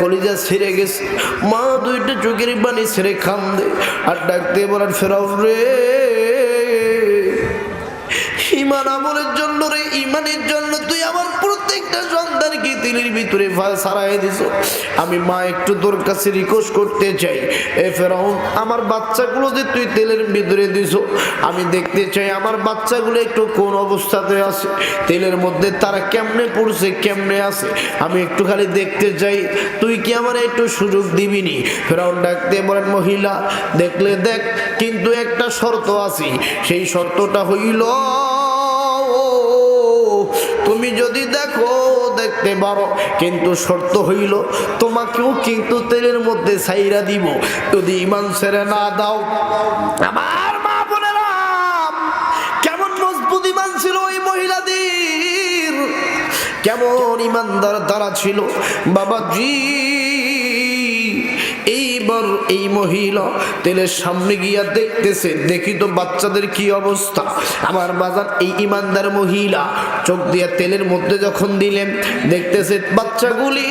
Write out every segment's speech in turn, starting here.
কলিজা ছিঁড়ে গেছে। মা দুইটা চোখের পানি ছেড়ে কান্দে আর ডাকতে বলেন ফেরাউন রে, ঈমান আমলের জন্য রে, ঈমানের জন্য তুই আমার প্রত্যেকটা সন্তানকে তেলের ভিতরে ছাড়াই দিছো। আমি মা একটু তোর কাছে রিকোয়েস্ট করতে চাই, এ ফেরাউন আমার বাচ্চাগুলো যে তুই তেলের ভিতরে দিছো, আমি দেখতে চাই আমার বাচ্চাগুলো একটু কোন অবস্থাতে আছে, তেলের মধ্যে তারা কেমনে পড়ছে কেমনে আছে, আমি একটু খালি দেখতে চাই, তুই কি আমার একটু সুযোগ দিবিনি? ফেরাউন ডাকতে বলেন মহিলা দেখলে দেখ, কিন্তু একটা শর্ত আছে, সেই শর্তটা হইল তুমি যদি দেখো দেখতে পারো, কিন্তু শর্ত হইল তোমাকেও কিন্তু তেলের মধ্যে ছাইরা দিব, যদি ঈমান ছেড়ে না দাও। আমার মা বোনেরা, কেমন মজবুত ঈমান ছিল ওই মহিলাদের, কেমন ঈমানদার তারা ছিল বাবাজি। এইবার এই মহিলা তেলের সামনে গিয়া দেখতেছে, দেখি তো বাচ্চাদের কি অবস্থা। আমার বাজার এই ঈমানদার মহিলা চোখ দিয়া তেলের মধ্যে যখন দিলেন, দেখতেছে বাচ্চাগুলি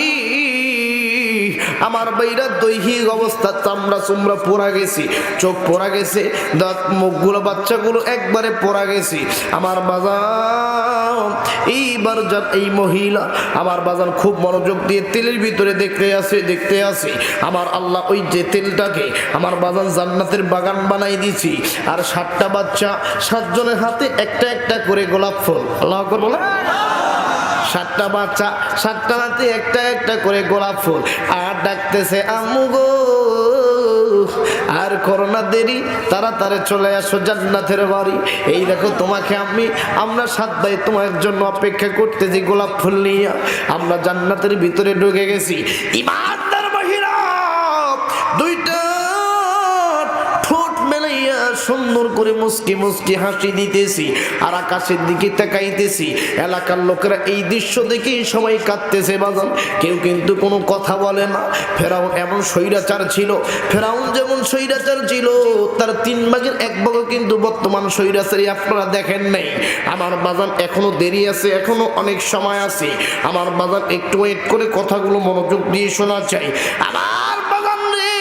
আমার বাইরা দৈহিক অবস্থা চামড়া চুমড়া পোড়া গেছি, চোখ পোড়া গেছে, দাঁত মুখগুলো বাচ্চাগুলো একবারে পোড়া গেছি। আমার বাজার এইবার যা এই মহিলা আমার বাজার খুব মনোযোগ দিয়ে তেলের ভিতরে দেখতে আসে। আমার আল্লাহ ওই যে তেলটাকে আমার বাজার জান্নাতের বাগান বানাই দিছি, আর 7টা বাচ্চা 7 জনের হাতে একটা একটা করে গোলাপ ফুল, আল্লাহ আকবার বলে, 7টা বাচ্চা 7টা হাতে একটা একটা করে গোলাপ ফুল, আর ডাকতেছে আম্মু গো আর করোনা দেরি, তাড়াতাড়ি চলে আসো জান্নাতের বাড়ি। এই দেখো তোমাকে আমরা 7 ভাই তোমার জন্য অপেক্ষা করতেছি, গোলাপ ফুল নিয়ে আমরা জান্নাতের ভিতরে ঢুকে গেছি। ঈমানদার মহিলা দুইটা ঠোঁট মেলাইয়া সুন্দর করে মুস্কি মুস্কি হাসি দিতেছি, আর আকাশের দিকে তাকাইতেছি। এলাকার লোকেরা এই দৃশ্য দেখে সবাই কাঁদতেছে বাজান, কেউ কিন্তু কোনো কথা বলে না। ফেরাউন এমন স্বৈরাচার ছিল, ফেরাউন যেমন স্বৈরাচার ছিল, তার 3 ভাগের 1 ভাগ কিন্তু বর্তমান স্বৈরাচারী আপনারা দেখেন নাই। আমার বাজান এখনো দেরি আছে, এখনো অনেক সময় আছে। আমার বাজান একটু ওয়েট করে কথাগুলো মনোযোগ দিয়ে শোনা চাই। আমার বাজান রে,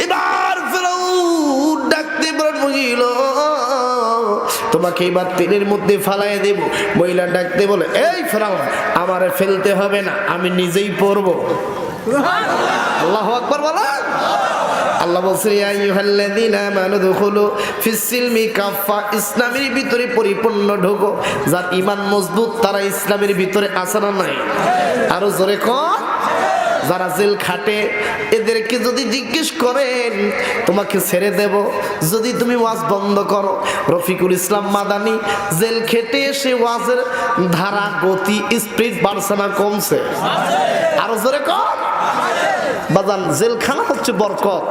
এবার ফেরাউন ডাকতে বলেন মহিলা তোমাকে এবার তেলের মধ্যে ফালাইয়া দেব। মহিলা ডাকতে বলে এই ফেরাউন আমারে ফেলতে হবে না, আমি নিজেই পড়বো। আল্লাহু আকবার বলা। আল্লাহ বলছে ইয়া আইয়ুহাল্লাযীনা আমানু দুখুলু ফিস-সিলমি কাফা, ইসলামের ভিতরে পরিপূর্ণ ঢোকো। যার ঈমান মজবুত তারা ইসলামের ভিতরে আছে না নাই? আরো জোরে কোন? যারা জেল খাটে এদেরকে যদি জিজ্ঞেস করেন তোমাকে ছেড়ে দেব যদি তুমি ওয়াজ বন্ধ করো। রফিকুল ইসলাম মাদানী জেল খেটে এসে ওয়াজের ধারা গতি স্পিড বাড়ছে না কমছে? আরো জোরে কম। বাজান জেলখানা হচ্ছে বরকত,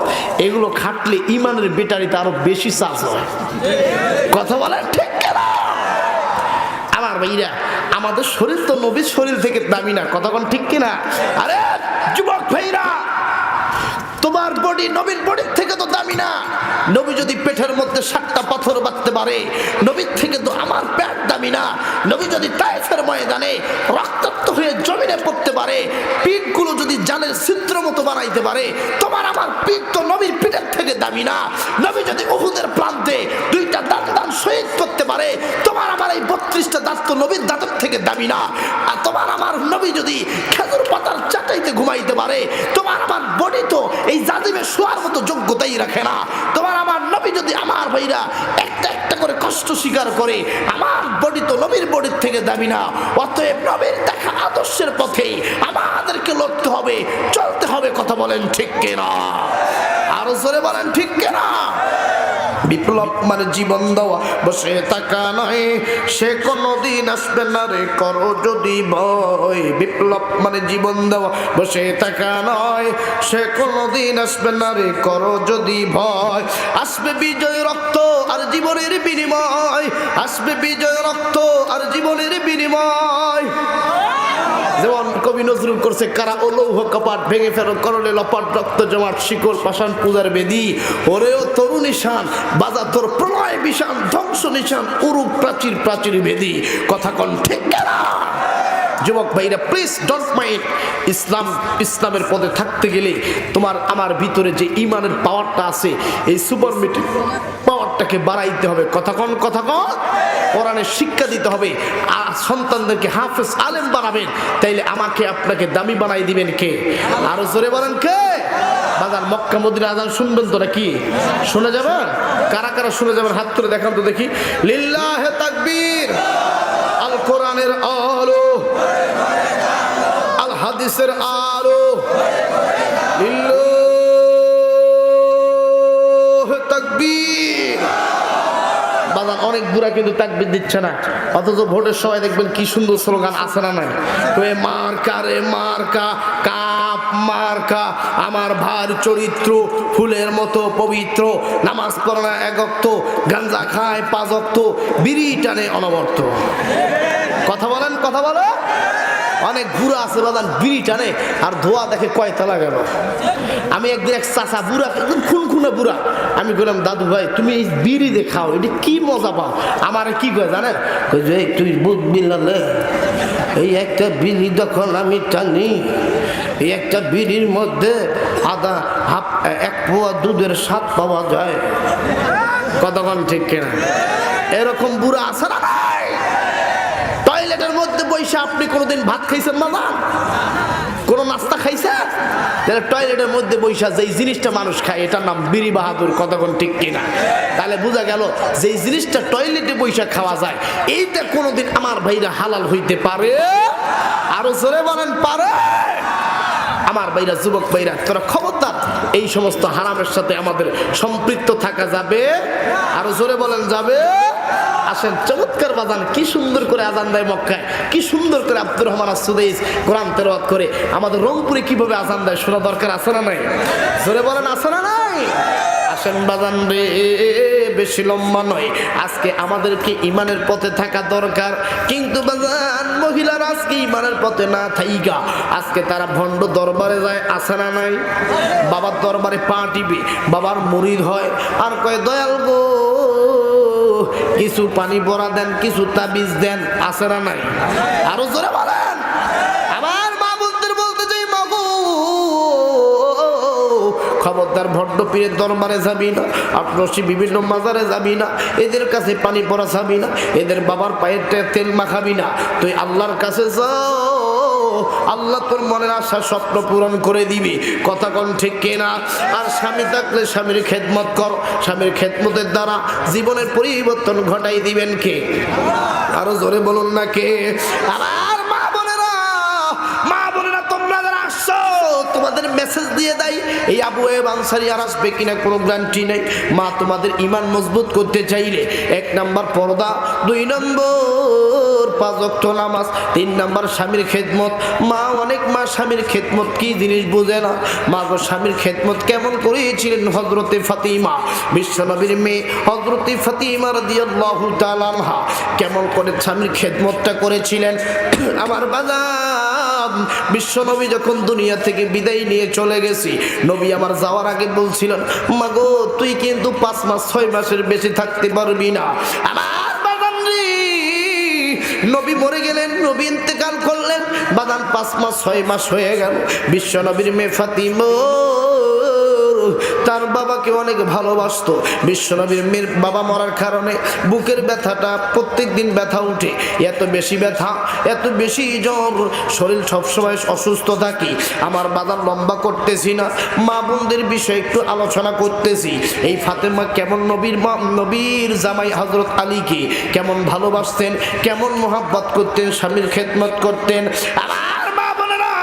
এগুলো খাটলে ইমানের ব্যাটারিতে আরো বেশি চার্জ হয়। কথা বলে ঠিক না? আমার ভাইরা, আমাদের শরীর তো নবীর শরীর থেকে দামি না, কথা কোন ঠিক কিনা? আরে যুবক ভাইরা, তোমার বডি নবীর বডির থেকে তো দামি না। নবী যদি পেটের মধ্যে 7টা পাথর বাঁধতে পারে, নবীর থেকে তো আমার পেট দামি না। নবী যদি তায়েফের ময়দানে রক্তাক্ত হয়ে জমিনে পড়তে পারে, পিঠগুলো যদি জানের ছিদ্র মতো বানাইতে পারে, তোমার আমার পিঠ তো নবীর পিঠের থেকে দামি না। নবী যদি উহুদের প্রান্তে 2টা দাঁত শহীদ করতে পারে, তোমার আমার এই 32টা দাঁত তো নবীর দাঁতের থেকে দামি না। আর তোমার আমার নবী যদি খেজুর পাতার চাটাইতে ঘুমাইতে পারে, তোমার আমার বডি তো এই জাজিমে শোয়ার মতো যোগ্যতাই রাখে না। তোমার আমার নবী যদি আমার ভাইরা একটা একটা করে কষ্ট স্বীকার করে, আমার বডি তো নবীর বডির থেকে দামি না। অতএব নবীর দেখা আদর্শের পথে আমাদেরকে লড়তে হবে, চলতে হবে। কথা বলেন ঠিক কিনা? আরো জোরে বলেন ঠিক কিনা? বিপ্লব মানে জীবন দেওয়া, বসে থাকা নয়, সে কোনদিন আসবে না রে করো যদি ভয়। বিপ্লব মানে জীবন দেওয়া, বসে থাকা নয়, সে কোনদিন আসবে না রে করো যদি ভয়। আসবে বিজয় রক্ত আর জীবনের বিনিময়, আসবে বিজয় রক্ত আর জীবনের বিনিময়। যেমন কবি নজরুল করছে, কারা ও লৌহ কপাট ভেঙে ফেরো করলে লপাট রক্ত জমাট শিকল পাষাণ পূজার বেদি। ওরে ও তরু নিশান বাজা তোর প্রলয় বিষান ধ্বংস নিশান উরুপ প্রাচীর প্রাচীর বেদি। কথা কোন ঠিক না? যুবক ভাইরা প্লিজ ডোন্ট মাইন্ড। ইসলামের পথে থাকতে গেলে তোমার আমার ভিতরে যে ঈমানের পাওয়ারটা আছে, এই সুপারমেটিক পাওয়ারটাকে বাড়াইতে হবে। কথা কন কোরআনের শিক্ষা দিতে হবে, আর সন্তানদেরকে হাফেজ আলেম বানাবেন, তাইলে আমাকে আপনাকে দামি বানাই দিবেন কে? আরো জোরে বলেন কে? বাজার মক্কা মদিনা আজান শুনবেন তো নাকি? শুনে যাবেন? কারা কারা শুনে যাবেন হাত তুলে দেখান তো দেখি। লিল্লাহে তাকবীর। আল কোরআনের আলো, আল হাদিসের আলো, লিল্লাহে তাকবীর। বাজান অনেক বুড়া কিন্তু তাকবীর দিচ্ছে না, অথচ ভোটের সময় দেখবেন কি সুন্দর স্লোগান আছে না নাই? মার্কা রে মার্কা, কাপ মার্কা, আমার ভার চরিত্র ফুলের মতো পবিত্র, নামাজ পড়ে না এক ওয়াক্ত, গাঞ্জা খায় 5 ওয়াক্ত, বিড়ি টানে অনবরত। কথা বলেন। অনেক বুড়া আছে বাদান, বিড়ি টানে আর ধোয়া দেখে কয়তলা গেল। আমি একদিন এক চাচা বুড়া, একদম খুনখুনে বুড়া, আমি বললাম দাদু ভাই তুমি এই বিড়ি দেখাও, এটা কি মজা পাও? আমার কি কয় জানেন? তুই বুঝবি না, এই একটা বিড়ি যখন আমি টানি, এই একটা বিড়ির মধ্যে এক পোয়া দুধের স্বাদ পাওয়া যায়। কতক্ষণ ঠিক কিনা? এরকম বুড়া আছে না? টয়লেটের মধ্যে বসে আপনি কোনোদিন ভাত খাইছেন বাবা? কোন নাস্তা খাইছেন? তাহলে টয়লেটের মধ্যে বসে যেই জিনিসটা মানুষ খায় এটার নাম বিড়ি বাহাদুর। কতক্ষণ ঠিক কিনা? তাহলে বোঝা গেল যেই জিনিসটা টয়লেটে বসে খাওয়া যায় এইটা কোনোদিন আমার ভাইরা হালাল হইতে পারে? আরো জোরে বলেন পারে? আমার ভাইরা, যুবক ভাইরা, তোরা খবরদার এই সমস্ত হারামের সাথে আমাদের সম্পৃক্ত থাকা যাবে। আরো জোরে বলেন যাবে। আসেন, চমৎকার বাজান, কি সুন্দর করে আজান দেয় মক্কায়, কি সুন্দর করে আব্দুর রহমান আস-সুদাইস কোরআন তেলাওয়াত করে। আমাদের রংপুরে কিভাবে আজান দেয় শোনা দরকার আছে না নাই? জোরে বলেন আছে না নাই? আসেন বাজান রে, বেশি লম্বা নয়, আজকে আমাদেরকে ইমানের পথে থাকা দরকার। কিন্তু বাজান মহিলারা আজকে ইমানের পথে না থাইকা আজকে তারা ভণ্ড দরবারে যায়, আছে না নাই? বাবার দরবারে পা টিপে বাবার মুরিদ হয়, আর কয় দয়াল গো কিছু পানি ভরা দেন, কিছু তাবিজ দেন, আছে না নাই? আরো জোরে বলেন। আমার মা বোনদের বলতে চাই, মা গো খবরদার ভণ্ড পীরের দরবারে যাবি না, আপনি বিভিন্ন মাজারে যাবি না, এদের কাছে পানি পড়া যাবি না, এদের বাবার পায়ের তেল মাখাবি না, তুই আল্লাহর কাছে যাও, আল্লাহ তোর মনের আশা স্বপ্ন পূরণ করে দিবি। কথা কোন ঠিক কিনা? আর স্বামী থাকলে স্বামীর খেদমত কর, স্বামীর খেদমতের দ্বারা জীবনের পরিবর্তন ঘটাই দিবেন কে? আরো জোরে বলুন না কে? আমার মা বোনেরা তোমরা যারা আসছো, তোমাদের মেসেজ দিয়ে দেয় এই আবু আইয়ুব আনসারী আর আসবে কিনা কোনো গ্যারান্টি নেই। মা তোমাদের ঈমান মজবুত করতে চাইলে 1 নাম্বার পর্দা, 2 নম্বর 5 ওয়াক্ত নামাজ, 3 নাম্বার স্বামীর খেদমত। মা অনেক মা স্বামীর খেদমত কি জিনিস বুঝে না। মা গো স্বামীর খেদমত কেমন করেছিলেন হযরতে ফাতিমা, বিশ্বনবীর মেয়ে হযরতে ফাতিমা রাদিয়াল্লাহু তাআলা আনহা কেমন করে স্বামীর খেদমতটা করেছিলেন। আমার বাজার বিশ্বনবী যখন দুনিয়া থেকে বিদায় নিয়ে চলে গেছি, নবী আমার যাওয়ার আগে বলছিলেন, মা গো তুই কিন্তু 5 মাস 6 মাসের বেশি থাকতে পারবি না। আমার বাজান রে, নবী মরে গেলেন, নবী ইন্তেকাল করলেন, বাদান 5 মাস 6 মাস হয়ে গেল। বিশ্বনবীর মেয়ে ফাতিমা তার বাবাকে অনেক ভালোবাসতো। বিশ্বনবীর মেয়ের বাবা মরার কারণে বুকের ব্যথাটা প্রত্যেকদিন ব্যথা উঠে, এত বেশি ব্যথা, এত বেশি জ্বর, শরীর সবসময় অসুস্থ থাকি। আমার বাদান লম্বা করতেছি না, মা বোনদের বিষয়ে একটু আলোচনা করতেছি। এই ফাতেমা কেমন নবীর জামাই হযরত আলীকে কেমন ভালোবাসতেন, কেমন মোহাব্বত করতেন, স্বামীর খেদমত করতেন। আমার মা বোনেরা,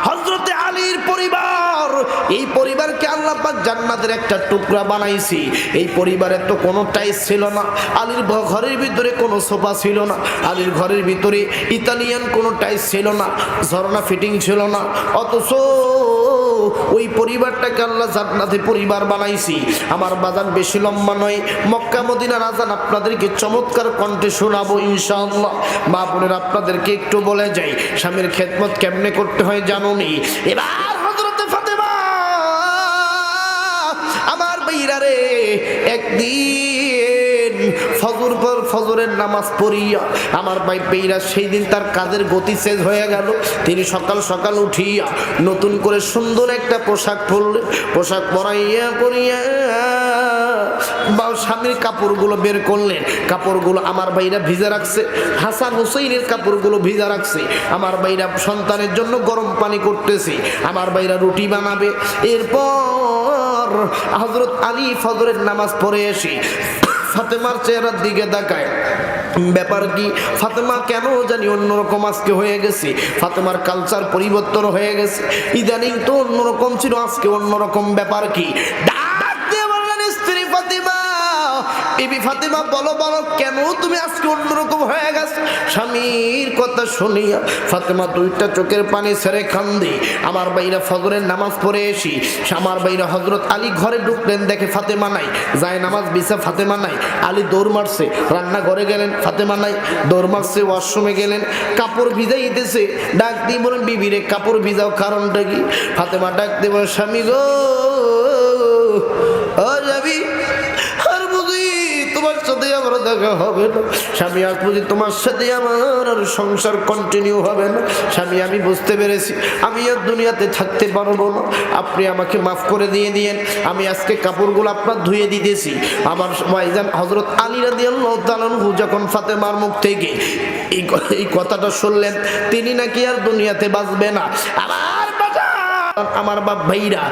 হযরত আলীর পরিবার, এই পরিবারকে আল্লাহ পাক জান্নাতের একটা টুকরা বানাইছি। এই পরিবারে তো কোনো টাইস ছিল না, আলীর ঘরের ভিতরে কোনো সোফা ছিল না, আলীর ঘরের ভিতরে ইতালিয়ান কোনো টাইস ছিল না, ঝর্ণা ফিটিং ছিল না, অথচ ওই পরিবারটাকে আল্লাহ জান্নাতে পরিবার বানাইছি। আমার বাজান বেশি লম্বা নয়, মক্কা মদিনার আজান আপনাদেরকে চমৎকার কণ্ঠে শোনাবো ইনশাআল্লাহ। মা বোনের আপনাদেরকে একটু বলে যাই, স্বামীর খেদমত কেমনে করতে হয় জানোনি? এবার হযরতে ফাতেমা আমার ভাইরা রে, একদিন ফজর পর ফজরের নামাজ পড়িয়া আমার ভাই বেইরা সেই দিন তার কাজের গতি শেষ হয়ে গেল। তিনি সকাল সকাল উঠিয়া নতুন করে সুন্দর একটা পোশাক পরলেন, পোশাক পরাইয়া পরিয়া বা স্বামীর কাপড়গুলো বের করলেন। কাপড়গুলো আমার ভাইরা ভিজা রাখছে, হাসান হুসাইনের কাপড়গুলো ভিজা রাখছে। আমার ভাইরা সন্তানের জন্য গরম পানি করতেছে, আমার ভাইরা রুটি বানাবে। এরপর হযরত আলী ফজরের নামাজ পড়ে এসে ফাতেমার চেহারার দিকে তাকায়। ব্যাপার কি? ফাতেমা কেন জানি অন্যরকম আজকে হয়ে গেছে। ফাতেমার কালচার পরিবর্তন হয়ে গেছে, ইদানিং তো অন্যরকম ছিল, আজকে অন্যরকম। ব্যাপার কি? ডাক দিয়ে বললেন, স্ত্রী ফাতেমা, বিবি ফাতেমা, বলো বলো, কেন তুমি আজকে অন্যরকম হয়ে গেছে? স্বামীর কথা শুনিয়া ফাতেমা দুইটা চোখের পানি ছেড়ে কান্দে। আমার ভাইরা ফজরের নামাজ পড়ে এসি আমার ভাইরা হযরত আলী ঘরে ঢুকলেন, দেখে ফাতেমা নাই, যায় নামাজ বিছা ফাতেমা নাই। আলী দৌড় মারছে, রান্না ঘরে গেলেন, ফাতেমা নাই, দৌড় মারছে, ওয়াশরুমে গেলেন, কাপড় ভিজাইতেছে। ডাক দিয়ে বলেন, বিবিরে কাপড় ভিজাও, কারণটা কি? ফাতেমা ডাক দিয়ে বলেন, স্বামী গো, ও যাবি আর বুঝি তোমার সাথে আমার দেখা হবে না। স্বামী, আজ বুঝি তোমার সাথে আমার আর সংসার কন্টিনিউ হবে না। স্বামী, আমি বুঝতে পেরেছি আমি আর দুনিয়াতে থাকতে পারবো না, আপনি আমাকে মাফ করে দিয়ে দিয়েন। আমি আজকে কাপড়গুলো আপনার ধুয়ে দিতেছি। আমার ভাইজান হযরত আলী রাদিয়াল্লাহু তাআলা আনহু যখন ফাতেমার মুখ থেকে এই কথাটা শুনলেন, তিনি নাকি আর দুনিয়াতে বাঁচবে না। আমার বাপ ভাইরা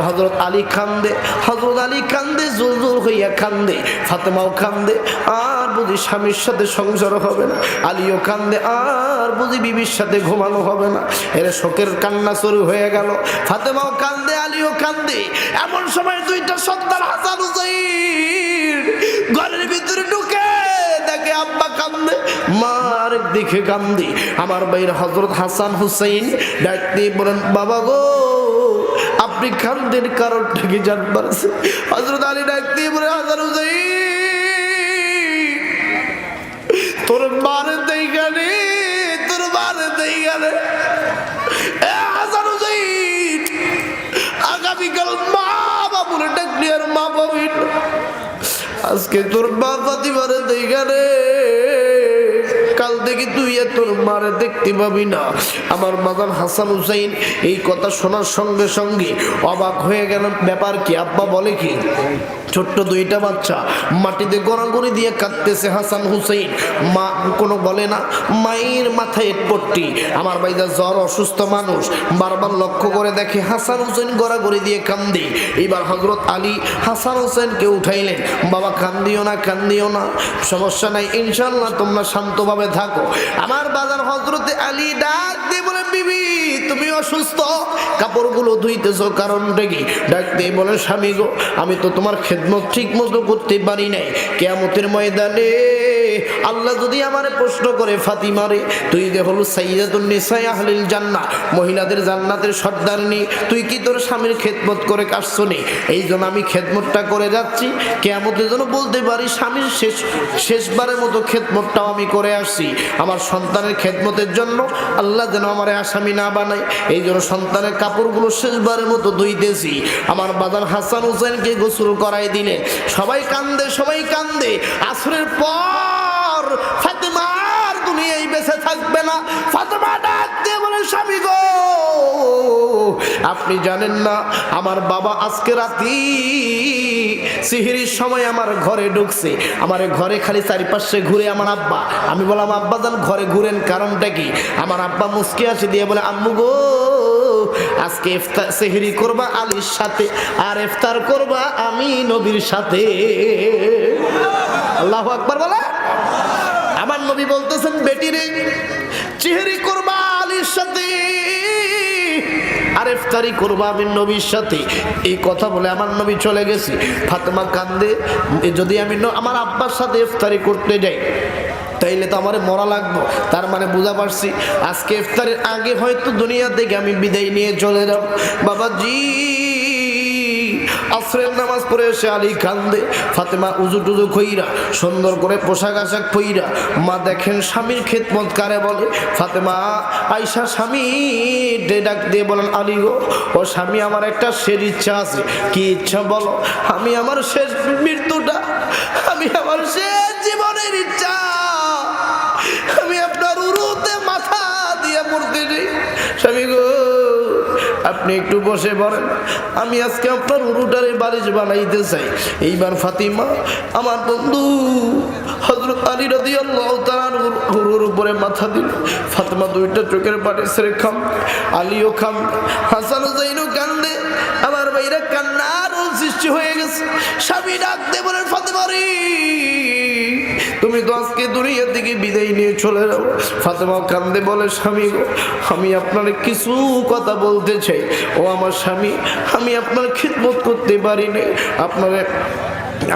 হযরত আলী কান্দে, হযরত আলী কান্দে, জোর জোর হইয়া কান্দে, ফাতেমাও কান্দে, আর বুঝি স্বামীর সাথে সংসার হবে না। আলীও কান্দে, আর বুঝি বিবির সাথে ঘুমানো হবে না। এর শোকের কান্না শুরু হয়ে গেল। ফাতেমাও কান্দে, আলীও কান্দে। এমন সময় দুইটা সন্তান হাসান হুসাইন ঘরের ভিতরে ঢুকে দেখে আব্বা কান্দে, মা আরেক দিকে কান্দে। আমার ভাইয়ের হযরত হাসান হুসাইন ডাক দিয়ে বলেন, বাবা গো, আপনি কান্দের কারণটা কি জানবার আছে? হযরত আলী ডাক দিয়ে বলে, হাসান হুসাইন, তোর মারে দেই গানে, তোর মারে দেই গানে। হাসান হুসাইন, আগামীকাল মা বাবুরে ডাকলি আর মা পাবি না। আজকে তোর মা ফাতিমারে দেই গানে, কাল থেকে তুই তোর মারে দেখতে পাবি না। আমার বাজান হাসান হুসাইন এই কথা শোনার সঙ্গে সঙ্গে অবাক হয়ে গেল। ব্যাপার কি? আব্বা বলে কি? ছোট্ট দুইটা বাচ্চা মাটিতে গড়াগড়ি দিয়ে কাঁদতেছে। হাসান হুসাইন, মা কোনো বলে না, মায়ের মাথায় পট্টি। আমার ভাইদা জ্বর, অসুস্থ মানুষ, বারবার লক্ষ্য করে দেখে হাসান হুসাইন গড়াগড়ি দিয়ে কান্দে। এবার হযরত আলী হাসান হুসাইনকে উঠাইলেন, বাবা কান্দিও না, কান্দিও না, সমস্যা নাই, ইনশাআল্লাহ তোমরা শান্তভাবে থাকো। আমার বাজার হযরতে আলী ডাক দিয়ে বলে, বিবি তুমি অসুস্থ, কাপড়গুলো ধুইতেছো, কারণটা কি? ডাক দিয়ে বলে, স্বামী গো, আমি তো তোমার খেদমত ঠিক মতো করতে পারি নাই। কিয়ামতের ময়দানে আল্লাহ যদি আমারে প্রশ্ন করে, ফাতিমারে, তুই যে হলো সাইয়্যিদাতুন নিসাই আহলিল জান্নাহ, মহিলাদের জান্নাতের সর্দারনি, তুই কি তোর স্বামীর খেদমত করে আসছো নি? এই জন্য আমি খেদমতটা করে যাচ্ছি, কিয়ামতের জন্য বলতে পারি স্বামীর শেষবারের মতো খেদমতটাও আমি করে আসছি। আমার সন্তানের খেদমতের জন্য আল্লাহ যেন আমারে আসামি না বানায়, এই জন্য সন্তানের কাপড়গুলো শেষবারের মতো ধুইতেছি। আমার বাজার হাসান হুসাইনকে গোসল করাই দিলেন। সবাই কান্দে, সবাই কান্দে। আসরের পর ফাতেমা আর দুনিয়ায় বেঁচে থাকবে না। ফাতেমা ডাক দিয়ে বলে, স্বামী গো, আপনি জানেন না আমার বাবা আজকে রাতে সিহরির সময় আমার ঘরে ঢুকছে। আমার ঘরে খালি চারিপাশে ঘুরে আমার আব্বা। আমি বললাম, আব্বা যান ঘরে ঘুরেন, কারণটা কি? আমার আব্বা মুস্কি আসে দিয়ে বলে, আম্মু গো, আজকে ইফতার সেহরি করবা আলীর সাথে, আর ইফতার করবা আমি নবীর সাথে। আল্লাহু আকবার বলে। আমার নবী বলতেছেন, বেটি রে, সেহরি করবা আলীর সাথে, আর ইফতারি করবা আমি নবীর সাথে। এই কথা বলে আমার নবী চলে গেছে। ফাতেমা কান্দে, যদি আমি আমার আব্বার সাথে ইফতারি করতে যাই তাইলে তো আমার মরা লাগবো। তার মানে বুঝা পারছি আজকে ইফতারের আগে হয়তো দুনিয়া থেকে আমি বিদায় নিয়ে চলে যাব। বাবাজি, আসরের নামাজ পড়ে এসে আলী কান্দে। ফাতেমা উজু টুজু কইরা সুন্দর করে পোশাক আশাক পইরা মা দেখেন স্বামীর খেদমত কারে বলে। ফাতেমা আয়েশা স্বামী ডাক দিয়ে বলেন, আলী গো, ও স্বামী, আমার একটা শেষ ইচ্ছা আছে। কি ইচ্ছা বলো? আমি আমার শেষ মৃত্যুটা, আমি আমার শেষ জীবনের ইচ্ছা, আমি আপনার উরুতে মাথা দিয়ে মরতে চাই। স্বামী গো, আপনি একটু বসে পড়েন, আমি আজকে আপনার উরুটারে বালিশ বানাইতে চাই। এইবার ফাতিমা আমার বন্ধু হযরত আলী রাদিয়াল্লাহু তাআলা উরুর উপরে মাথা দিল। ফাতিমা দুইটা চোখের পানি ছেড়ে খাম, আলীও খাম, হাসান হুসাইনও কান্দে। আমার ভাইরা কান্নার সৃষ্টি হয়ে গেছে। স্বামী ডাক দিয়ে বলেন, ফাতিমা রে, তুমি তো আজকে দুনিয়া থেকে বিদায় নিয়ে চলে যাও। ফাতেমা কান্দে বলে, স্বামী গো, আমি আপনার কিছু কথা বলতে চাই। ও আমার স্বামী, আমি আপনার খিদমত করতে পারি নাই, আপনার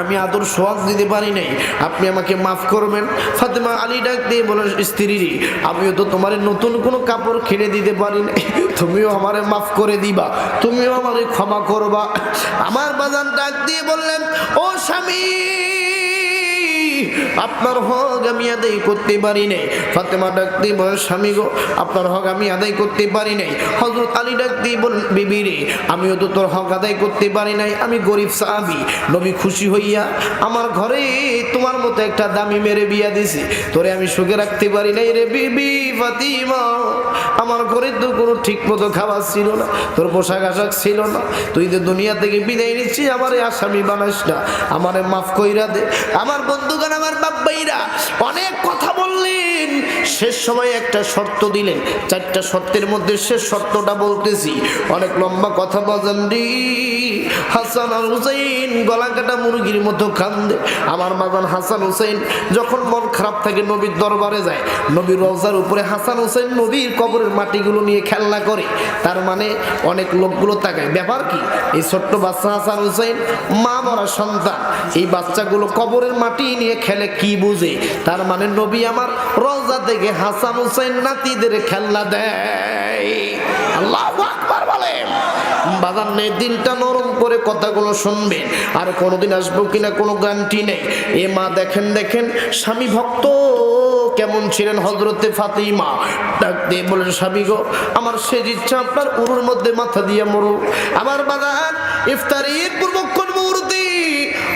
আমি আদর সোয়াগ দিতে পারি নাই, আপনি আমাকে মাফ করবেন। ফাতেমা আলী ডাক দিয়ে বলে, স্ত্রী, আমিও তো তোমার নতুন কোনো কাপড় কিনে দিতে পারি নাই, তুমিও আমারে মাফ করে দিবা, তুমিও আমারে ক্ষমা করবা। আমার বাজান ডাক দিয়ে বললেন, ও স্বামী, আপনার হক আমি আদায় করতে পারি নাই। ফাতেমা ডাক দিয়ে বলেন, স্বামী গো, আপনার হক আমি আদায় করতে পারি নাই। হযরত আলী ডাক দিয়ে বলেন, বিবি রে, আমিও তো তোর হক আদায় করতে পারি নাই, আমি গরিব সাহাবী। নবী খুশি হইয়া আমার ঘরে তোমার মতো একটা দামি মেরে বিয়া দিছি, তোরে আমি সুখে রাখতে পারি নাই রে বিবি ফাতিমা। আমার ঘরে তো কোনো ঠিক মতো খাবার ছিল না, তোর পোশাক আশাক ছিল না, তুই তো দুনিয়া থেকে বিদায় নিচ্ছি, আমারে আসামি বানাস না, আমারে মাফ কইরা দে। আমার বন্ধুগণ, আমার বাপ্পাইরা অনেক কথা বললেন, শেষ সময় একটা শর্ত দিলেন। চারটা শর্তের মধ্যে শেষ শর্তটা বলতেছি, অনেক লম্বা কথা বলেন রে। হাসান আর হুসাইন গলা কাটা মুরগির মতো কান্দে। আমার বাবান হাসান হুসাইন যখন মন খারাপ থাকে নবীর দরবারে যায়, নবীর রওজার উপরে হাসান হুসাইন নবীর কবরের মাটিগুলো নিয়ে খেলনা করে। তার মানে অনেক লোকগুলো তাকায়, ব্যাপার কি? এই ছোট্ট বাচ্চা হাসান হুসাইন, মা মরা সন্তান, এই বাচ্চাগুলো কবরের মাটি নিয়ে খেলে, কি বুঝে? তার মানে নবী আমার রওজা থেকে হাসান হুসাইন নাতিদের খেলনা দেয়। আল্লাহু আকবার বলেন। বাজার নেই, দিলটা নরম করে কথাগুলো শুনবেন। আর কোনোদিন আসবো কিনা কোনো গ্যারান্টি নেই। এ মা দেখেন দেখেন স্বামী ভক্ত কেমন ছিলেন হযরতে ফাতিমা। ডাক দিয়ে বলেন, স্বামী গো, আমার শেষ ইচ্ছা আপনার উরুর মধ্যে মাথা দিয়ে মরু। আমার বাজার ইফতারির পূর্বক্ষণ মুহূর্তে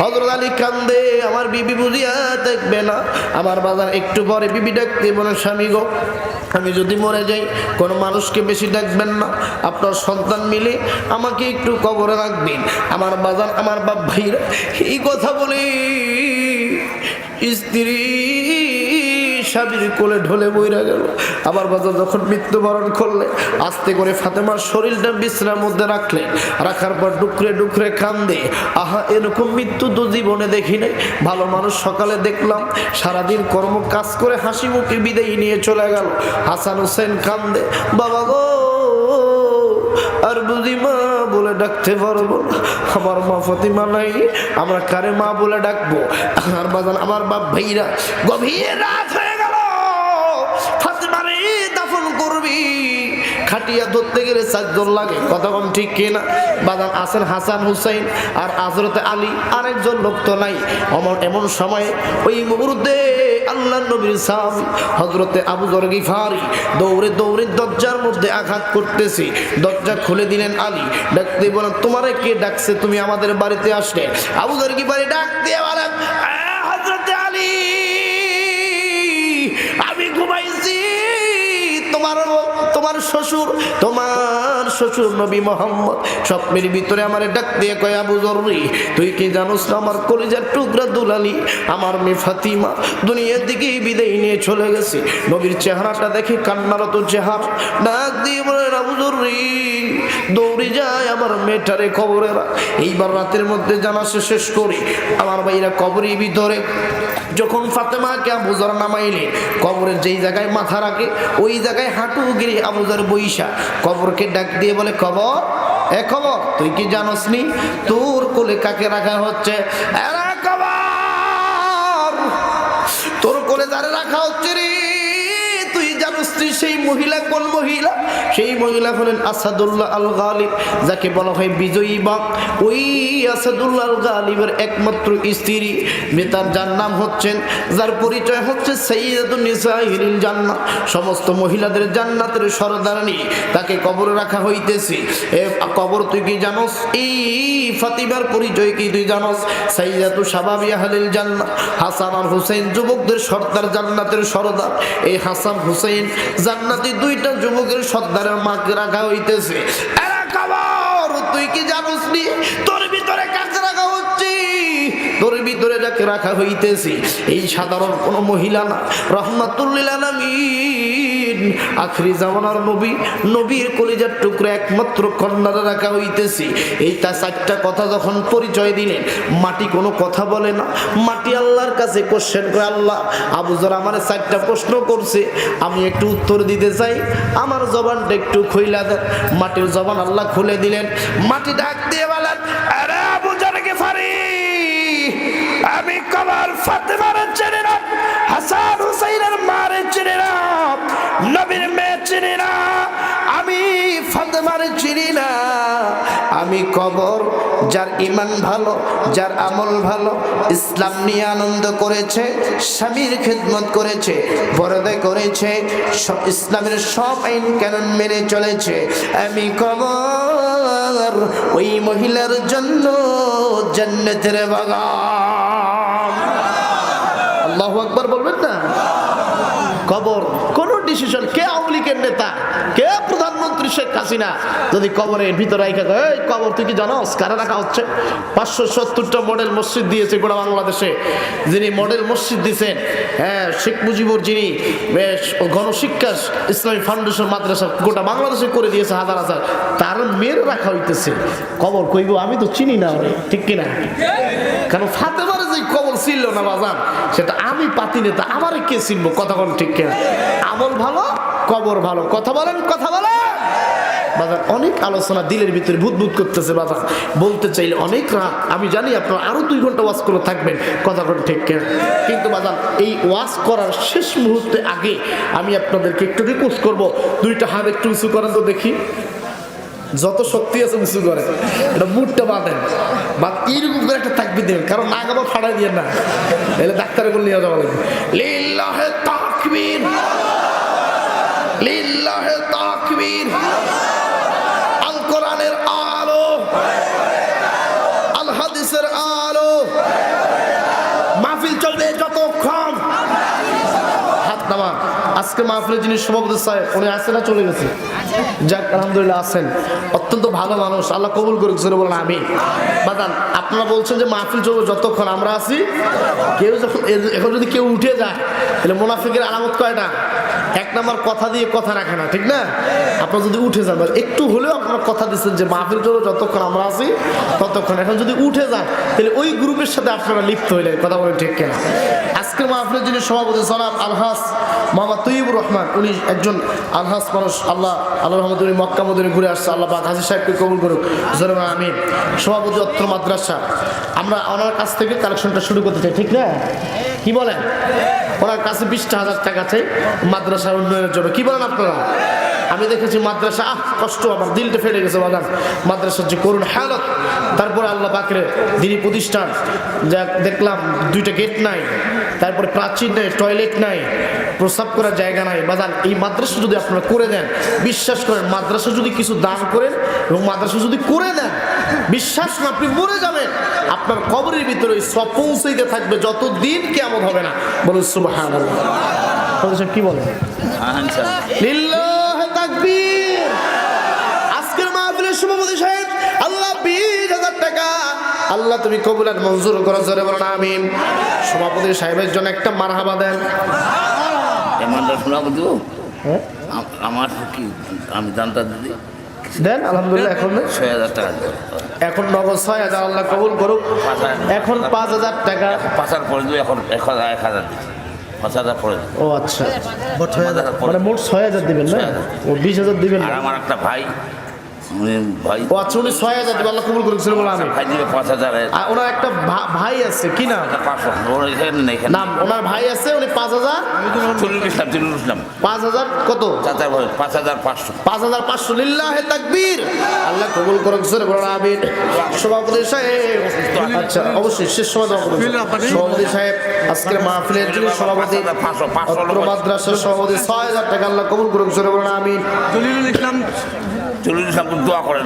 হযরত আলী কান্দে, আমার বিবি বুঝিয়া দেখবে না। আমার বাজার একটু পরে বিবি ডাক দিয়ে বলেন, স্বামী গো, আমি যদি মরে যাই কোনো মানুষকে বেশি ডাকবেন না, আপনার সন্তান মিলে আমাকে একটু কবরে রাখবেন। আমার বাজার, আমার বাপ ভাইরা এই কথা বলে স্ত্রী স্বামীর কোলে ঢলে বইরা গেল। আমার বাজার যখন মৃত্যুবরণ করলে আস্তে করে ফাতেমার শরীরটা বিছানার মধ্যে রাখলেন, রাখার পর ডুকরে ডুকরে কান্দে। আহা, এরকম মৃত্যু তো জীবনে দেখি নাই। ভালো মানুষ সকালে দেখলাম, সারাদিন কর্ম কাজ করে হাসি মুখে বিদায় নিয়ে চলে গেল। হাসান হুসেন কান্দে, বাবা গো, আর বুঝি মা বলে ডাকতে পারবো না, আমার মা ফাতিমা নাই, আমরা কারে মা বলে ডাকবো? আর বাজান, আমার বাপ ভাইরা, গভীর রাত হয়ে গেল, ফাতিমারে দাফন করবি, খাটিয়া ধরতে গেলে 4 জন লাগে, কথা কম ঠিক কিনা? বাজান আছেন হাসান হুসাইন আর হযরতে আলী, আরেকজন লোক তো নাই। এমন সময় ওই মুহূর্তে আল্লাহর নবীর সাহাবী হযরতে আবু যর গিফারি দৌড়ে দৌড়ে দরজার মধ্যে আঘাত করতেছে। দরজা খুলে দিলেন আলী। ডাকতে বলেন, তোমারে কে ডাকছে? তুমি আমাদের বাড়িতে আসলে? আবু যর গিফারি ডাক দিয়ে বলেন, হযরতে আলী, আমি ঘুমাইছি, তোমার শ্বশুর নবী মোহাম্মদ স্বপ্নের ভিতরে আমারে ডাক দিয়ে কয়, আবু যর, তুই কি জানোস না আমার কলিজার টুকরা দুলালি আমার মেয়ে ফাতিমা দুনিয়ার দিকে বিদায় নিয়ে চলে গেছে? নবীর চেহারাটা দেখে কান্নারত চেহারা। ডাক দিয়ে বলে, আবু যর, দৌড়ে যায় আমার মেয়েটারে কবরে রাখ। এইবার রাতের মধ্যে জানাজা শেষ করে আমার ভাইরা কবরের ভিতরে যখন ফাতেমাকে আবু যর নামাইলে, কবরের যেই জায়গায় মাথা রাখে ওই জায়গায় হাঁটু গিরে আবু যর বইসা কবরকে ডাক দিয়ে বলে, কবর, এ কবর, তুই কি জানোস নি তোর কোলে কাকে রাখা হচ্ছে? কবর, তোর কোলে যারে রাখা হচ্ছে রে, তুই জানো স্ত্রী সেই মহিলা কোন মহিলা? সেই মহিলা হলেন আসাদুল্লাহ আল গালিব, যাকে বলা হয় বিজয়ী বাঘ। ওই আসাদুল্লাহ আল গালিবের একমাত্র স্ত্রী, তার যার নাম হচ্ছেন, যার পরিচয় হচ্ছে সাইয়্যিদাতুন নিসাইল জান্নাহ, সমস্ত মহিলাদের জান্নাতের সরদারানী। তাকে কবরে রাখা হইতেছে। এ কবর তুই কি জানোস? এই ফাতিমার পরিচয় কি তুই জানোস? সাইয়্যিদাতু শাবাবি আহলিল জান্নাহ, হাসান আর হুসাইন যুবকদের সর্দার, জান্নাতের সরদার। এই হাসান হুসাইন জান্নাতি দুইটা যুবকের সর্দারের মাকে রাখা হইতেছে। এরা কবর তুই কি জানোস নি? তোর ভিতরে কাকে রাখা হচ্ছে? তোর ভিতরে যাকে রাখা হইতেছে এই সাধারণ কোন মহিলা না, রাহমাতুল লিল আলামিন, আখরি জামানার নবী, নবীর কলিজার টুকরা একমাত্র কন্যারা রাখা হইতেছে। এই তা চারটা কথা যখন পরিচয় দিলেন, মাটি কোনো কথা বলে না। মাটি আল্লাহর কাছে কোশ্চেন করে, আল্লাহ আবু যর আমার চারটা প্রশ্ন করছে, আমি একটু উত্তর দিতে চাই, আমার জবানটা একটু খুইলা দেন। মাটির জবান আল্লাহ খুলে দিলেন। মাটি ডাক দিয়ে বলেন, আরে আবু যর গিফারি, আমি কবর ফাতেমার চিনি না, হাসান হুসাইনের মারে চিনি না, নবীর মেয়ে চিনি না, আমি ফাতেমার চিনি না। আমি কবর যার ঈমান ভালো, যার আমল ভালো, ইসলাম নিয়ে আনন্দ করেছে, স্বামীর খিদমত করেছে, পরদা করেছে, সব ইসলামের সব আইন কানুন মেনে চলেছে, আমি কবর ওই মহিলার জন্য জান্নাতের বাগান। আল্লাহু আকবার বলবেন না? কবর কোন ডিসিশন, কে আওয়ামী লীগের নেতা, কে প্রধানমন্ত্রী শেখ হাসিনা, যদি কবরের ভিতরে এই কবর তুই কি জানোস কারা রাখা হচ্ছে? 570টা মডেল মসজিদ দিয়েছে গোটা বাংলাদেশে। যিনি মডেল মসজিদ দিয়েছেন, হ্যাঁ, শেখ মুজিবুর যিনি গণশিক্ষা ইসলামী ফাউন্ডেশন মাদ্রাসা গোটা বাংলাদেশে করে দিয়েছে হাজার হাজার, তার মেয়ের রাখা হইতেছে কবর। কইব আমি তো চিনি না, ঠিক কিনা? কারণ ফাতেমার যে কবর ছিল না বাজান, সেটা আমি পাতি নেতা, আমার কে চিনবো? কথা বলেন ঠিক কিনা? আমল ভালো, কবর ভালো। কথা বলেন, কথা বলেন বাজান। অনেক আলোচনা দিলের ভিতরে ভূত ভূত করতেছে বাজান, বলতে চাইলে অনেক রাত। আমি জানি আপনারা আরো 2 ঘন্টা ওয়াজ করে থাকবেন, কথা বলেন ঠিক কিনা? কিন্তু বাজান, এই ওয়াজ করার শেষ মুহূর্তে আগে আমি আপনাদেরকে একটু রিকোয়েস্ট করবো, 2টা হাত একটু উঁচু করেন তো দেখি। যত শক্তি আছে উঁচু করে এটা মুডটা বাঁধেন, বা এইরকম করে একটা তাকবীর দেবেন, কারণ না গাবা ফাড়াই দিয়ে না, এলে ডাক্তারে বলে নিয়ে যাওয়া লাগবে। লিল্লাহে তাকবীর, লিল্লাহে তাকবীর। আল কোরআনের আলো, আল হাদিসের আলো। মাহফিল চলবে যতক্ষণ। হাত নামান। আজকে মাহফিলের যিনি সভাপতি সাহেব, উনি আসেন না চলে গেছে? যাক, আলহামদুলিল্লাহ আছেন, অত্যন্ত ভালো মানুষ, আল্লাহ কবুল করুক, বলেন আমিন। বাদান, আপনারা বলছেন যে মাহফিল চলবে যতক্ষণ আমরা আছি। কেউ যখন এখন যদি কেউ উঠে যায়, তাহলে মুনাফিকের আলামত কয়টা? 1 নাম্বার কথা দিয়ে কথা রাখে না, ঠিক না? আপনারা যদি উঠে যান, একটু হলেও আপনারা কথা দিচ্ছেন যে মাহফিল চলবে যতক্ষণ আমরা আছি ততক্ষণ। এখন যদি উঠে যান, তাহলে ওই গ্রুপের সাথে আপনারা লিপ্ত হইলেন, কথা বলেন ঠিক কিনা? আজকের মাহফিলের যিনি সভাপতি জনাব আলহাস মোহাম্মদ তৈয়বুর রহমান, উনি একজন আলহাস মানুষ, আল্লাহ রহমত, উনি মক্কা মদিনা ঘুরে আসছে, আল্লাহ পাক হাজী সাহেবকে কবুল করুক, জোরে আমিন। সভাপতি অত্র মাদ্রাসা, আমরা ওনার কাছ থেকে কালেকশনটা শুরু করতে চাই, ঠিক না? কি বলেন? ওনার কাছে 20,000 টাকা চাই মাদ্রাসার উন্নয়নের জন্য, কি বলেন আপনারা? আমি দেখেছি মাদ্রাসা, কষ্ট, আমার দিলটা ফেটে গেছে বাদান, মাদ্রাসার যে করুণ হালত। তারপরে আল্লাহ পাকের দিনী প্রতিষ্ঠান, যা দেখলাম 2টা গেট নাই, তারপরে প্রাচীর নেই, টয়লেট নাই, প্রস্রাব করার জায়গা নাই। বাজান, এই মাদ্রাসা যদি আপনারা করে দেন, বিশ্বাস করেন, মাদ্রাসা যদি কিছু দান করেন এবং মাদ্রাসা যদি করে দেন, বিশ্বাস না, আপনি মরে যাবেন, আপনার কবরের ভিতরে সব পৌঁছাইতে থাকবে যতদিন কিয়ামত হবে না। বলুন সুবহানাল্লাহ। কি বলেন? লিল্লাহি তাকবীর। আজকের মাহফিলের সভাপতি সাহেব, আল্লাহ 20,000 টাকা আল্লাহ তুমি কবুল আর মঞ্জুর করো, জোরে বলেন আমিন। সভাপতি সাহেবের জন্য একটা মারহাবা দেন। আমার কি আমি দানটা দিদি দেন, আলহামদুলিল্লাহ। এখন 6,000 টাকা, এখন নগদ 6,000, আল্লাহ কবুল করুক। এখন 5,000 টাকা পাঁচার পরে দিই, এখন 1,000 দিই, 5,000 পরে। ও আচ্ছা, মানে মোট 6,000 দিবেন না? ও 20,000 দিবেন। আর আমার একটা ভাই ভাই ও আচ্ছা, উনি 6,000 দিবে, আল্লাহ কবুল করেছিল বলে আমি। ভাই দিবে 5,000। আর ওনার একটা ভাই আছে, কি নাম? 500 নাম ওনার ভাই আছে, উনি 5,000। জলিলুল ইসলাম 5,000 কত? 5,500। 5,500। লিল্লাহে তাকবীর। আল্লাহ কবুল করুন জোরে বলুন আমিন। সভাপতি সাহেব, আচ্ছা অবশ্যই শেষ সময় দোয়া করুন। সভাপতি সাহেব আজকের মাহফিলের যিনি সভাপতি, অত্র মাদ্রাসার সভাপতি, 6,000 টাকা আল্লাহ কবুল করুন জোরে বলুন আমিন। জলিলুল ইসলাম দোয়া করেন।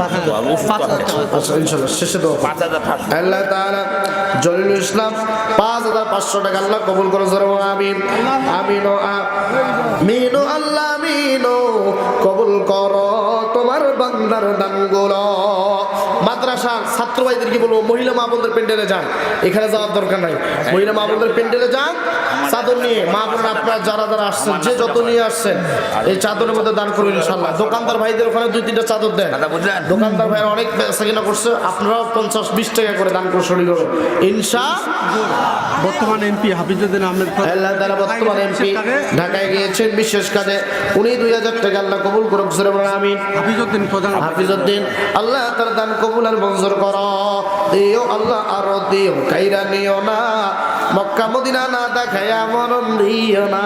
আচ্ছা ইনশাআল্লাহ শেষে দোয়া 5,500। আল্লাহ তাআলা জলিলুল ইসলাম 5,500 টাকা আল্লাহ কবুল করুন জোরে বলুন আমিন। আমিন ও আমিন। আল্লাহ আমিন, কবুল করো তোমার বান্দার দানগুলো। মাদ্রাসার ছাত্র ভাইদেরকে বলবো, মহিলা মা বোনদের প্যান্ডেলে যান, এখানে যাওয়ার দরকার নাই। মহিলা মা বোনদের প্যান্ডেলে যান, চাদর নিয়ে মা বোন আপনারা যারা যারা আসছেন, যে যত নিয়ে আসছেন, এই চাদরের মধ্যে দান করবেন ইনশাআল্লাহ। দোকানদার ভাইদের ওখানে 2-3টা চাদর দেন। দোকানদার ভাইরা অনেক বেচাকেনা করছে, আপনারাও 50-20 টাকা করে দান করে শুরু করুন ইনশাআল্লাহ। বর্তমান এমপি হাফিজউদ্দিন আহমেদ আল্লাহ তাআলা বর্তমান এমপি ঢাকায় গিয়েছেন বিশেষ কাজে, উনি 2,000 টাকা আল্লাহ কবুল করুন জোরে বলুন আমিন। হাফিজউদ্দিন প্রধান হাফিজউদ্দিন আল্লাহ তার দান কবুল আর মঞ্জুর করো, দিও আল্লাহ আরো দিও, কাইরা নিও না, মক্কা মদিনা না দেখায়া মরণ দিও না।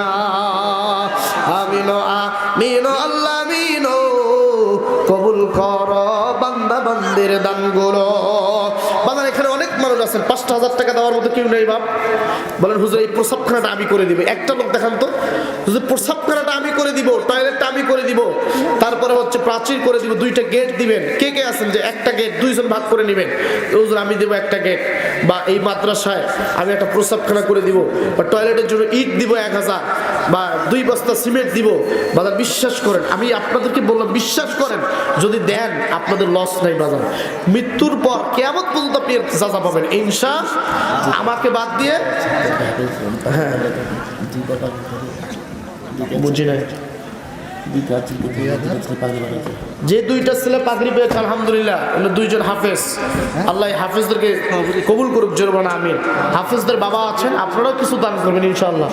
আমিন আমিন আল্লাহ আমিন, কবুল করো বান্দা বান্দির দানগুলো। বাজার এখানে অনেক মানুষ আছেন, 5,000 টাকা দেওয়ার মতো কেউ নেই বাপ। বলেন হুজুর এই প্রসাবখানাটা আমি করে দিব, একটা লোক দেখান তো। হুজুর প্রসাবখানাটা আমি করে দিব, টয়লেটটা আমি করে দিব, তারপরে হচ্ছে প্রাচীর করে দিব, 2টা গেট দিবেন। কে কে আছেন যে একটা গেট 2 জন ভাগ করে নেবেন? হুজুর আমি দেব একটা গেট, বা এই মাদ্রাসায় আমি একটা প্রসাবখানা করে দিব, বা টয়লেটের জন্য ইট দিব 1,000, বা 2 বস্তা সিমেন্ট দিব। বাজার বিশ্বাস করেন, আমি আপনাদেরকে বললাম বিশ্বাস করেন, যদি দেন আপনাদের লস নাই বাজার। মৃত্যুর পর কিয়ামত পর্যন্ত আপনি যাজা পাবেন ইনশাআল্লাহ। আমাকে বাদ দিয়ে হ্যাঁ বুঝি নাই, যে 2টা ছেলে পাগড়ি পেয়েছে আলহামদুলিল্লাহ, 2 জন হাফেজ। আল্লাহ হাফেজদেরকে কবুল করুক জোরে বলুন আমিন। হাফেজদের বাবা আছেন, আপনারাও কিছু দান করবেন ইনশাআল্লাহ।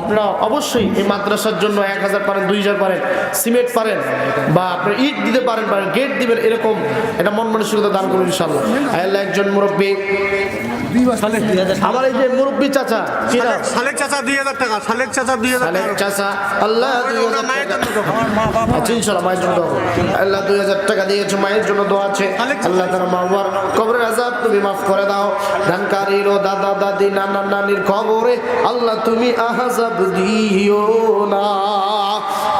আপনারা অবশ্যই এই মাদ্রাসার জন্য 1,000 পারেন, 2,000 পারেন, সিমেন্ট পারেন, বা আপনারা ইট দিতে পারেন, গেট দিবেন, এরকম এটা মন মানসিকতা দান করুন ইনশাআল্লাহ। আল্লাহ একজন মুরব্বী, আমার এই যে মুরব্বী চাচা, কি নাম? সালেক চাচা 2,000 টাকা। সালেক চাচা 2,000 সালেক চাচা আল্লাহ 2,000 টাকা। আচ্ছা ইনশাআল্লাহ মায়ের জন্য দোয়া করুন। আল্লাহ 2,000 টাকা দিয়েছে, মায়ের জন্য দোয়া আছে। আল্লাহ তার মা বাবার কবরের আযাব তুমি মাফ করে দাও। দানকারীর ও দাদা দাদি নানা নানির কবরে আল্লাহ তুমি আযাব দিও না।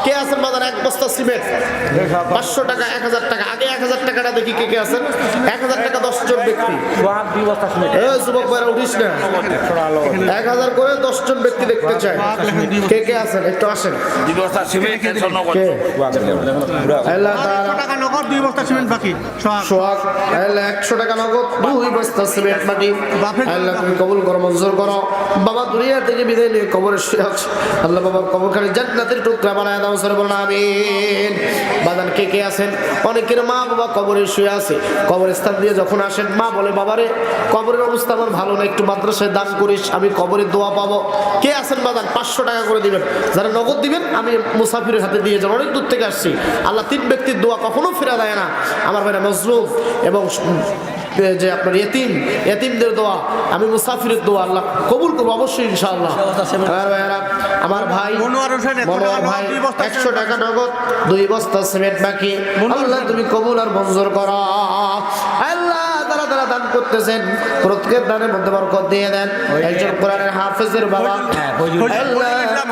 কে আছেন বাজার 1 বস্তা সিমেন্ট 500 টাকা, 1,000 টাকা? আগে 1,000 টাকাটা দেখি কে কে আছেন। 1,000 টাকা 10 জন ব্যক্তি। এই যুবক ভাইরা উঠিস না, 1,000 করে 10 জন ব্যক্তি দেখতে চায়। কে কে আছেন একটু আসেন। কে? আল্লাহ তাআলা টাকা নগদ 2 বস্তা সিমেন্ট বাকি। সোহাগ আল্লাহ 100 টাকা নগদ 2 বস্তা সিমেন্ট মাটি আল্লাহ তুমি কবুল করো, মঞ্জুর করো। বাবা দুনিয়া থেকে বিদায় নিয়ে কবরে শুয়ে আছে, আল্লাহ বাবার কবরখানে জান্নাতের টুকরা বানায় দাও সরে বলুন আমিন। বাজান কে কে আছেন? অনেকের মা বাবা কবরে শুয়ে আছে, কবরস্থান দিয়ে যখন আসেন মা বলে বাবারে কবরের অবস্থা আমার ভালো না, একটু মাদ্রাসায় দান করিস, আমি কবরে দোয়া পাবো। কে আছেন বাজান? 500 টাকা করে দিবেন। যারা নগদ দিবেন আমি মুসাফিরের হাতে দিয়ে যাবো, অনেক দূর থেকে আসছি। আল্লাহ 3 ব্যক্তির দোয়া কখনো ফেরা দেয় না। আমার ভাইরা মজলুম এবং যে আপনার এতিমদের দোয়া, আমি মুসাফিরের দোয়া আল্লাহ কবুল করবো অবশ্যই ইনশাআল্লাহ। আমার ভাই মনোয়ার ভাই 100 টাকা নগদ 2 বস্তা সিমেন্ট বাকি, আল্লাহ তুমি কবুল আর মঞ্জুর করো। আল্লাহ তারা তারা দান করতেছেন, প্রত্যেকের দানের মধ্যে বরকত দিয়ে দেন। একজন কোরআনের হাফেজের বাবা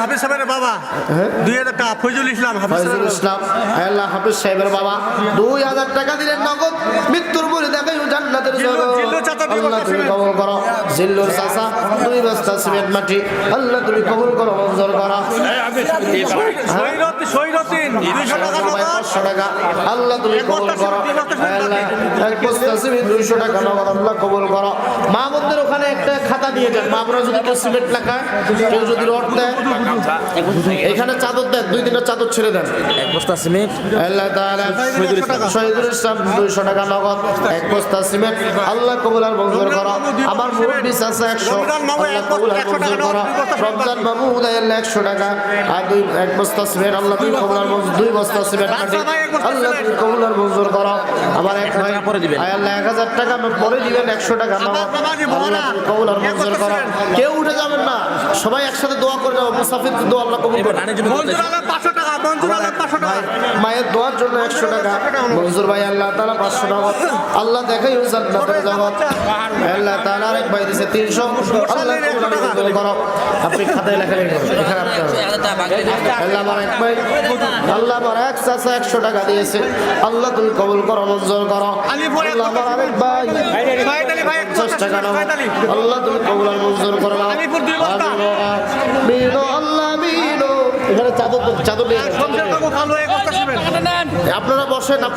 হাফিজ সাহেবের বাবা 2,000 টাকা। ফয়জুল ইসলাম আল্লাহ হাফিজ সাহেবের বাবা 2,000 টাকা দিলেন নগদ। মৃত্যুর পরে দেখাই জান্নাতের জগৎ আল্লাহ তুমি কবুল করো। জিল্লুর চাচা 2 বস্তা সিমেন্ট মাটি আল্লাহ তুমি কবুল করো, মঞ্জুর করো। শহীদউদ্দিন 200 টাকা নগদ। 500 টাকা আল্লাহ তুমি কবুল করো। আল্লাহ 1 বস্তা সিমেন্ট 200 টাকা টাকা নগদ আল্লাহ কবুল করো। মা বোনদের ওখানে একটা খাতা দিয়ে যান, মা বোনরা যদি কেউ সিমেন্ট লাগায়, কেউ যদি রড দেয়, এখানে চাদর দেন, 2 দিনের চাদর ছেড়ে দেন। এক বস্তা সিমেন্ট আল্লাহ তাআলা শহীদুল ইসলাম 200 টাকা নগদ, 1 বস্তা সিমেন্ট আল্লাহ কবুল আর মঞ্জুর করো। আমার মুরব্বি চাচা 100 আল্লাহ কবুল আর মঞ্জুর করো। রমজান মামু উদয় 100 টাকা আর 1 বস্তা সিমেন্ট আল্লাহ তুমি কবুল আর মঞ্জুর, 2 বস্তা সিমেন্ট আল্লাহ তুমি কবুল আর মঞ্জুর করো। আমার এক ভাই পরে দিবেন। আল্লাহ 1000 টাকা পরে দিবেন, 100 টাকা নগদ আল্লাহ তুমি কবুল আর মঞ্জুর করো। কেউ উঠে যাবেন না, সবাই একসাথে দোয়া করে যাও, মুসাফির দোয়া আল্লাহ কবুল করো। মঞ্জুর আলম 500 টাকা, মঞ্জুর আলম 500 টাকা। মায়ের দোয়ার জন্য 100 টাকা মঞ্জুর ভাই আল্লাহ তাআলা 500 টাকা আল্লাহ দেখাই জান্নাতের জগৎ আল্লাহ তাআলা আরেক ভাই দিয়েছে 300 আল্লাহ কবুল করো। আপনি খাতায় লেখা লিখুন, এখানে আপনি আল্লাহ আমার এক ভাই আল্লাহ আমার এক চাচা 100 টাকা দিয়েছে আল্লাহ তুমি কবুল করো মঞ্জুর করো। আল্লাহ আমার আরেক ভাই 50 টাকা নাও আল্লাহ তুমি কবুল আর মঞ্জুর করো। আমিন আল্লাহ আমিন। এখানে চাদর নিয়ে যান, চাদর নিয়ে যান। আপনারা বসেন, আপনারা